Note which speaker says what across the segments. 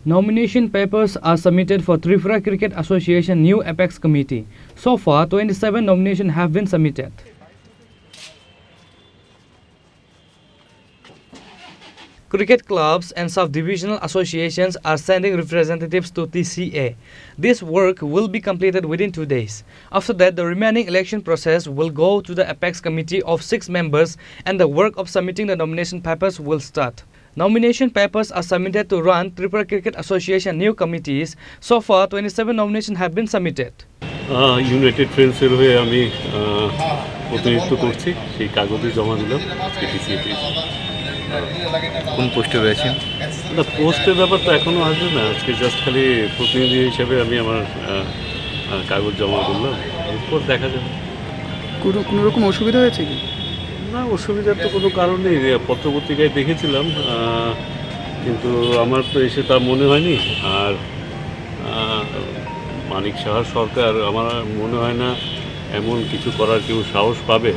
Speaker 1: Nomination papers are submitted for Tripura Cricket Association new Apex Committee. So far, 27 nominations have been submitted. Cricket clubs and sub-divisional associations are sending representatives to TCA. This work will be completed within 2 days. After that, the remaining election process will go to the Apex Committee of 6 members and the work of submitting the nomination papers will start. Nomination papers are submitted to run Tripura Cricket Association new committees. So far, 27 nominations have been submitted.
Speaker 2: United Friends এর হয়ে আমি প্রতিনিধিত্ব করছি সেই কাগজে জমা দিলাম TCA-তে।
Speaker 3: কোন পোস্টে রয়েছেন?
Speaker 2: না, পোস্টের ব্যাপার তো এখনো আসবে না, আজকে জাস্ট খালি প্রতিনিধি হিসেবে আমি আমার কাগজ জমা করলাম, এরপর দেখা যাবে।
Speaker 3: কোনো রকম অসুবিধা হয়েছে কি?
Speaker 2: না, অসুবিধার তো কোনো কারণ নেই, পত্রপত্রিকায় দেখেছিলাম, কিন্তু আমার তো এসে তা মনে হয়নি। আর মানিক সাহার সরকার আমার মনে হয় না এমন কিছু করার কেউ সাহস পাবে।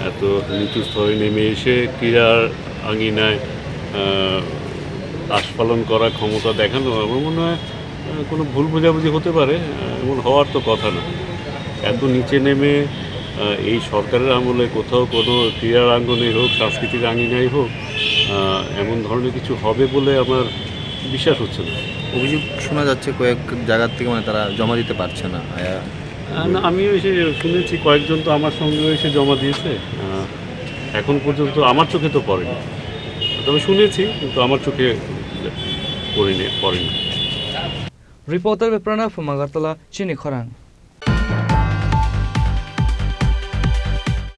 Speaker 2: এত নিচু স্তরে নেমে এসে ক্রীড়ার আঙিনায় আস্ফালন করার ক্ষমতা দেখানো, আমার মনে হয় কোনো ভুল বোঝাবুঝি হতে পারে, এমন হওয়ার তো কথা না। এত নিচে নেমে এই সরকারের আমলে কোথাও কোনো ক্রীড়ার আঙ্গনে হোক, সাংস্কৃতিক আঙিনায় হোক, এমন ধরনের কিছু হবে বলে আমার বিশ্বাস হচ্ছে না।
Speaker 3: অভিযোগ শোনা যাচ্ছে কয়েক জায়গার থেকে, মানে তারা জমা দিতে পারছে না।
Speaker 2: না, আমিও এসে শুনেছি কয়েকজন তো আমার সঙ্গেও এসে জমা দিয়েছে, এখন পর্যন্ত আমার চোখে তো পড়েনি, তবে শুনেছি, কিন্তু আমার চোখে পড়েনি।
Speaker 1: Reporter Pranav from Agartala, Chini Khorang.